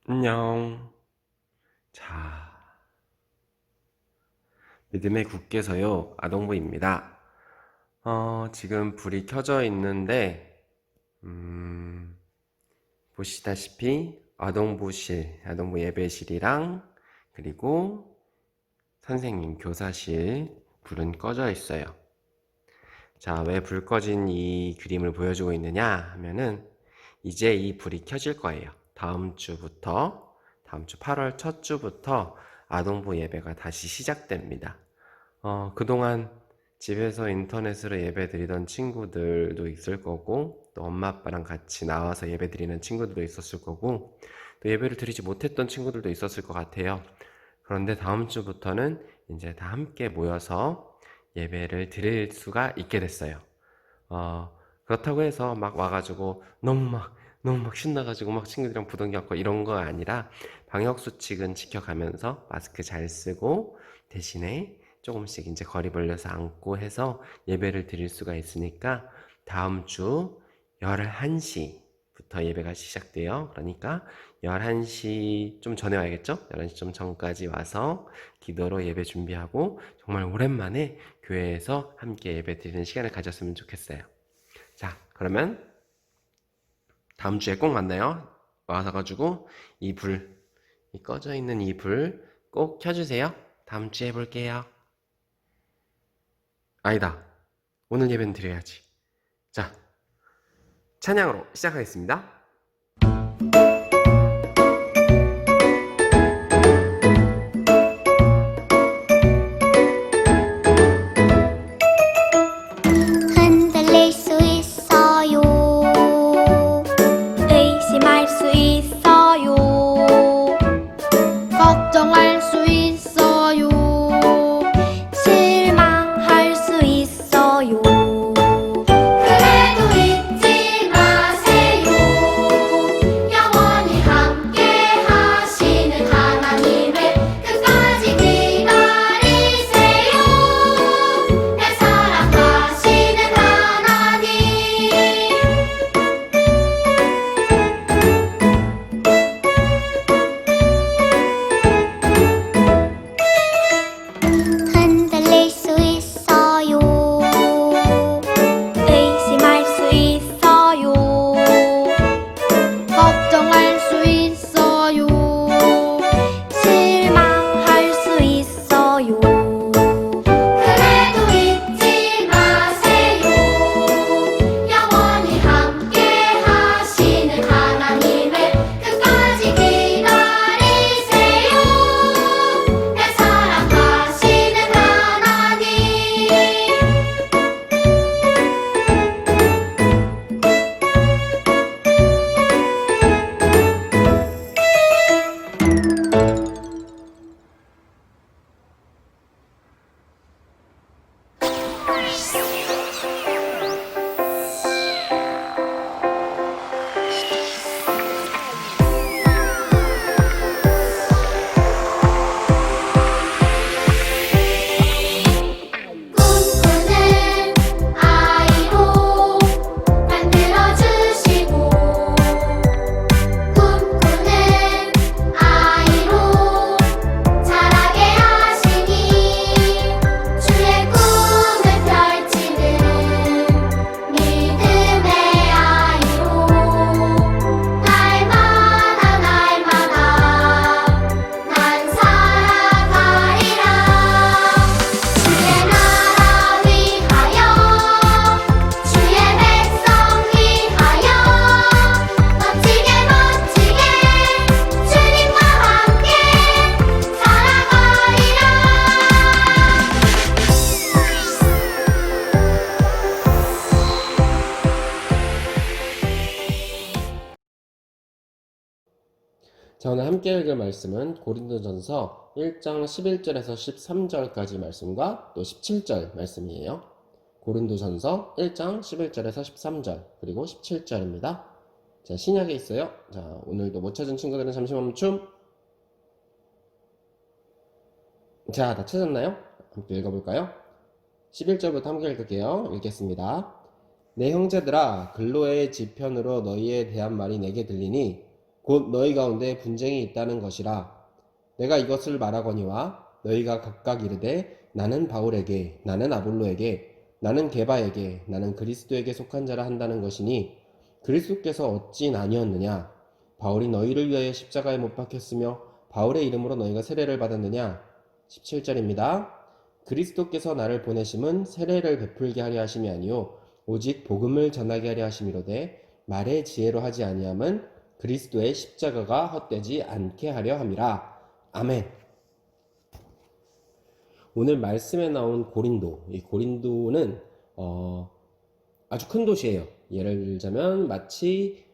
안녕. 자, 믿음의 국께서요, 아동부입니다. 지금 불이 켜져 있는데, 보시다시피 아동부실, 아동부 예배실이랑, 그리고 선생님 교사실 불은 꺼져 있어요. 자, 왜 불 꺼진 이 그림을 보여주고 있느냐 하면은, 이제 이 불이 켜질 거예요. 다음 주 8월 첫 주부터 아동부 예배가 다시 시작됩니다. 그동안 집에서 인터넷으로 예배 드리던 친구들도 있을 거고, 또 엄마 아빠랑 같이 나와서 예배 드리는 친구들도 있었을 거고, 또 예배를 드리지 못했던 친구들도 있었을 것 같아요. 그런데 다음 주부터는 이제 다 함께 모여서 예배를 드릴 수가 있게 됐어요. 그렇다고 해서 막 와가지고 너무 막 신나가지고 막 친구들이랑 부둥켜 안고 이런 거 아니라 방역수칙은 지켜가면서 마스크 잘 쓰고 대신에 조금씩 이제 거리 벌려서 앉고 해서 예배를 드릴 수가 있으니까 다음 주 11시부터 예배가 시작돼요. 그러니까 11시 좀 전에 와야겠죠? 11시 좀 전까지 와서 기도로 예배 준비하고 정말 오랜만에 교회에서 함께 예배 드리는 시간을 가졌으면 좋겠어요. 자, 그러면 다음 주에 꼭 만나요. 와서 가지고 이 꺼져 있는 이 불 꼭 켜주세요. 다음 주에 볼게요. 아니다. 오늘 예배는 드려야지. 자, 찬양으로 시작하겠습니다. 흔들릴 수 있어요. 의심할 수 있어요. 걱정할 수 있어요. 실망할 수 있어요. 그래도 잊지 마세요. 영원히 함께 하시는 하나님을 끝까지 기다리세요. 날 사랑하시는 하나님. 흔들릴 수 있어요. 의심할 수 있어요. 걱정할 수 있어요. 실망할 수 있어요. 그래도 잊지 마세요. 영원히 함께 하시는 하나님을 끝까지 기다리세요. 날 사랑하시는 하나님. 꿈꾸는 아이로 만들어주시고 꿈꾸는 아이로 자라게 하시니 주의 꿈을 펼치는 믿음의 아이로 날마다 난 살아가리라. 주의 나라 위하여 주의 백성 위하여 멋지게 주님과 함께 살아가리라. 자, 오늘 함께 읽을 말씀은 고린도전서 1장 11절에서 13절까지 말씀과 또 17절 말씀이에요. 고린도전서 1장 11절에서 13절 그리고 17절입니다. 자, 신약에 있어요. 자, 오늘도 못 찾은 친구들은 잠시 멈춤. 자, 다 찾았나요? 함께 읽어볼까요? 11절부터 함께 읽을게요. 읽겠습니다. 내 형제들아, 글로의 지편으로 너희에 대한 말이 내게 들리니 곧 너희 가운데 분쟁이 있다는 것이라. 내가 이것을 말하거니와 너희가 각각 이르되 나는 바울에게, 나는 아볼로에게, 나는 게바에게, 나는 그리스도에게 속한 자라 한다는 것이니 그리스도께서 어찌 나뉘었느냐? 바울이 너희를 위하여 십자가에 못 박혔으며 바울의 이름으로 너희가 세례를 받았느냐? 17절입니다. 그리스도께서 나를 보내심은 세례를 베풀게 하려 하심이 아니요 오직 복음을 전하게 하려 하심이로되 말의 지혜로 하지 아니함은 그리스도의 십자가가 헛되지 않게 하려 함이라. 아멘. 오늘 말씀에 나온 고린도, 이 고린도는 아주 큰 도시예요. 예를 들자면 마치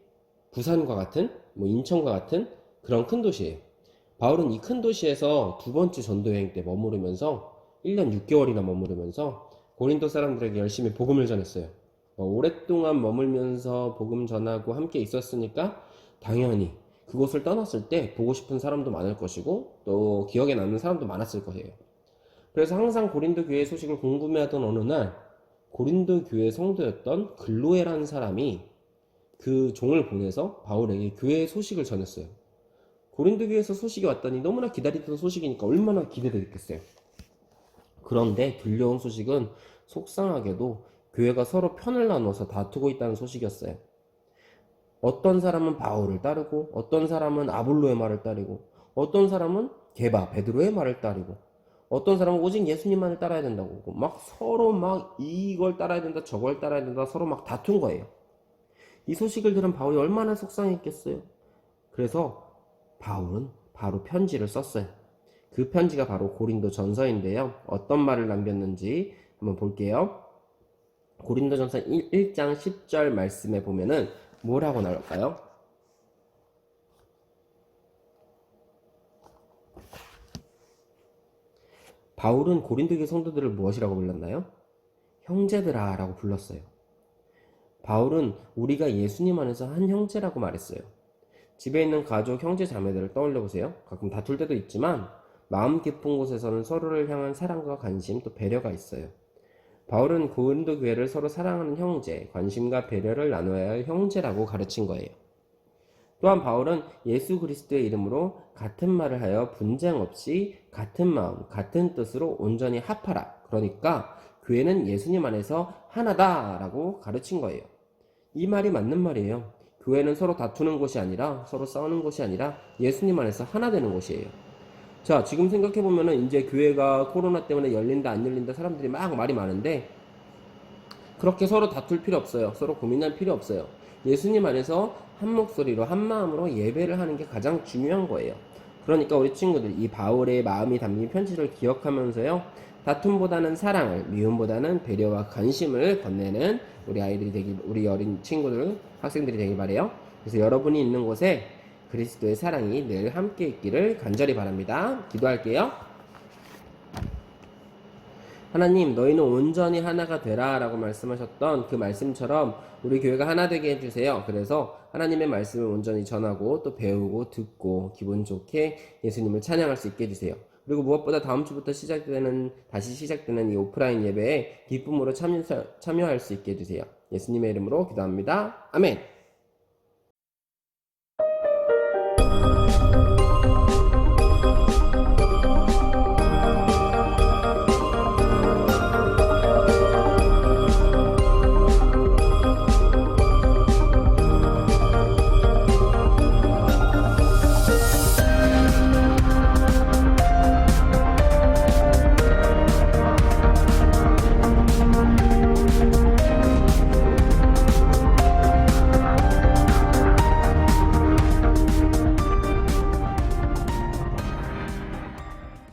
부산과 같은, 인천과 같은 그런 큰 도시예요. 바울은 이 큰 도시에서 두 번째 전도 여행 때 머무르면서 1년 6개월이나 머무르면서 고린도 사람들에게 열심히 복음을 전했어요. 오랫동안 머물면서 복음 전하고 함께 있었으니까 당연히 그곳을 떠났을 때 보고 싶은 사람도 많을 것이고 또 기억에 남는 사람도 많았을 거예요. 그래서 항상 고린도 교회 소식을 궁금해하던 어느 날 고린도 교회 성도였던 글로에라는 사람이 그 종을 보내서 바울에게 교회의 소식을 전했어요. 고린도 교회에서 소식이 왔더니 너무나 기다리던 소식이니까 얼마나 기대됐겠어요. 그런데 들려온 소식은 속상하게도 교회가 서로 편을 나눠서 다투고 있다는 소식이었어요. 어떤 사람은 바울을 따르고 어떤 사람은 아볼로의 말을 따르고 어떤 사람은 게바, 베드로의 말을 따르고 어떤 사람은 오직 예수님만을 따라야 된다고 막 서로 막 이걸 따라야 된다 저걸 따라야 된다 서로 막 다툰 거예요. 이 소식을 들은 바울이 얼마나 속상했겠어요. 그래서 바울은 바로 편지를 썼어요. 그 편지가 바로 고린도 전서인데요. 어떤 말을 남겼는지 한번 볼게요. 고린도 전서 1장 10절 말씀에 보면은 뭐라고 나올까요? 바울은 고린도교 성도들을 무엇이라고 불렀나요? 형제들아 라고 불렀어요. 바울은 우리가 예수님 안에서 한 형제라고 말했어요. 집에 있는 가족, 형제, 자매들을 떠올려 보세요. 가끔 다툴 때도 있지만 마음 깊은 곳에서는 서로를 향한 사랑과 관심 또 배려가 있어요. 바울은 고린도 교회를 서로 사랑하는 형제, 관심과 배려를 나눠야 할 형제라고 가르친 거예요. 또한 바울은 예수 그리스도의 이름으로 같은 말을 하여 분쟁 없이 같은 마음, 같은 뜻으로 온전히 합하라. 그러니까 교회는 예수님 안에서 하나다라고 가르친 거예요. 이 말이 맞는 말이에요. 교회는 서로 다투는 곳이 아니라 서로 싸우는 곳이 아니라 예수님 안에서 하나 되는 곳이에요. 자, 지금 생각해보면은 이제 교회가 코로나 때문에 열린다 안 열린다 사람들이 막 말이 많은데 그렇게 서로 다툴 필요 없어요. 서로 고민할 필요 없어요. 예수님 안에서 한 목소리로 한 마음으로 예배를 하는 게 가장 중요한 거예요. 그러니까 우리 친구들 이 바울의 마음이 담긴 편지를 기억하면서요. 다툼보다는 사랑을, 미움보다는 배려와 관심을 건네는 우리 어린 친구들, 학생들이 되길 바래요. 그래서 여러분이 있는 곳에 그리스도의 사랑이 늘 함께 있기를 간절히 바랍니다. 기도할게요. 하나님, 너희는 온전히 하나가 되라 라고 말씀하셨던 그 말씀처럼 우리 교회가 하나 되게 해주세요. 그래서 하나님의 말씀을 온전히 전하고 또 배우고 듣고 기분 좋게 예수님을 찬양할 수 있게 해주세요. 그리고 무엇보다 다음 주부터 다시 시작되는 이 오프라인 예배에 기쁨으로 참여할 수 있게 해주세요. 예수님의 이름으로 기도합니다. 아멘.